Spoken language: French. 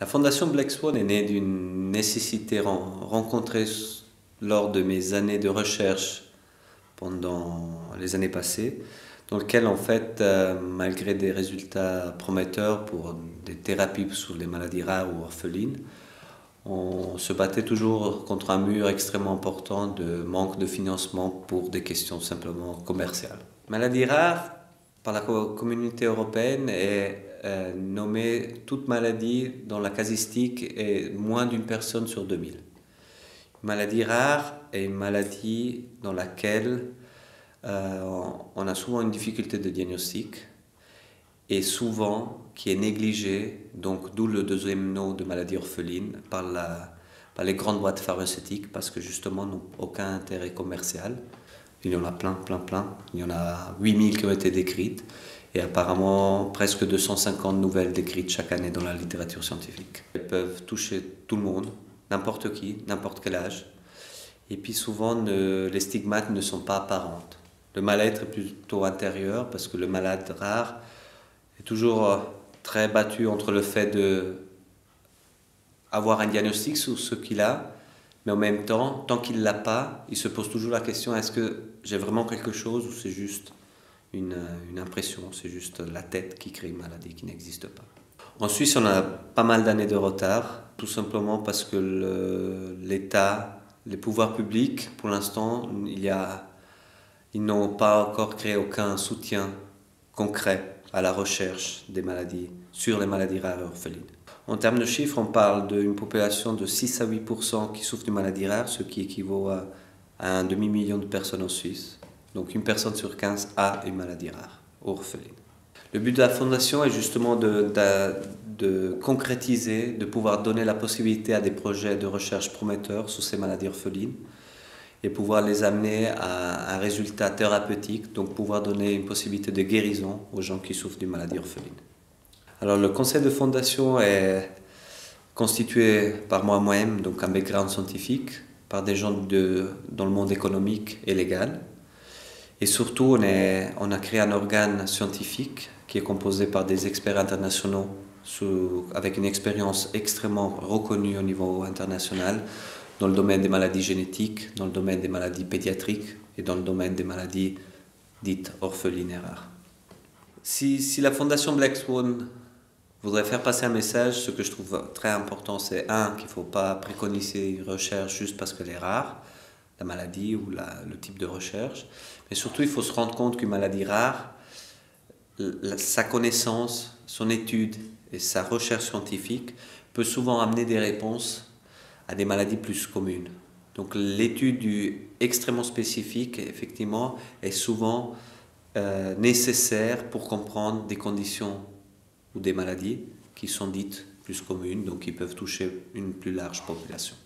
La fondation Black Swan est née d'une nécessité rencontrée lors de mes années de recherche pendant les années passées, dans lequel en fait, malgré des résultats prometteurs pour des thérapies sur les maladies rares ou orphelines, on se battait toujours contre un mur extrêmement important de manque de financement pour des questions simplement commerciales. Maladie rare, par la communauté européenne, est nommée toute maladie dont la casistique est moins d'une personne sur 2000. Une maladie rare est une maladie dans laquelle on a souvent une difficulté de diagnostic et souvent qui est négligée, donc d'où le deuxième nom de maladie orpheline, par les grandes boîtes pharmaceutiques, parce que justement n'ont aucun intérêt commercial. Il y en a plein. Il y en a 8000 qui ont été décrites et apparemment presque 250 nouvelles décrites chaque année dans la littérature scientifique. Elles peuvent toucher tout le monde, n'importe qui, n'importe quel âge. Et puis souvent, les stigmates ne sont pas apparentes. Le mal-être est plutôt intérieur parce que le malade rare est toujours très battu entre le fait d'avoir un diagnostic sur ce qu'il a, mais en même temps, tant qu'il ne l'a pas, il se pose toujours la question, est-ce que j'ai vraiment quelque chose ou c'est juste une impression, c'est juste la tête qui crée une maladie qui n'existe pas. En Suisse, on a pas mal d'années de retard, tout simplement parce que l'État, les pouvoirs publics, pour l'instant, ils n'ont pas encore créé aucun soutien concret à la recherche des maladies, sur les maladies rares et orphelines. En termes de chiffres, on parle d'une population de 6 à 8% qui souffre de maladies rares, ce qui équivaut à un demi-million de personnes en Suisse. Donc une personne sur 15 a une maladie rare, orpheline. Le but de la fondation est justement de concrétiser, de pouvoir donner la possibilité à des projets de recherche prometteurs sur ces maladies orphelines et pouvoir les amener à un résultat thérapeutique, donc pouvoir donner une possibilité de guérison aux gens qui souffrent d'une maladie orpheline. Alors le conseil de fondation est constitué par moi-même, donc un background scientifique, par des gens dans le monde économique et légal. Et surtout, on a créé un organe scientifique qui est composé par des experts internationaux avec une expérience extrêmement reconnue au niveau international dans le domaine des maladies génétiques, dans le domaine des maladies pédiatriques et dans le domaine des maladies dites orphelines et rares. Si la fondation Black Swan voudrais faire passer un message, ce que je trouve très important, c'est qu'il ne faut pas préconiser une recherche juste parce qu'elle est rare, la maladie ou le type de recherche, mais surtout il faut se rendre compte qu'une maladie rare, sa connaissance, son étude et sa recherche scientifique peut souvent amener des réponses à des maladies plus communes. Donc l'étude extrêmement spécifique, effectivement, est souvent nécessaire pour comprendre des conditions ou des maladies qui sont dites plus communes, donc qui peuvent toucher une plus large population.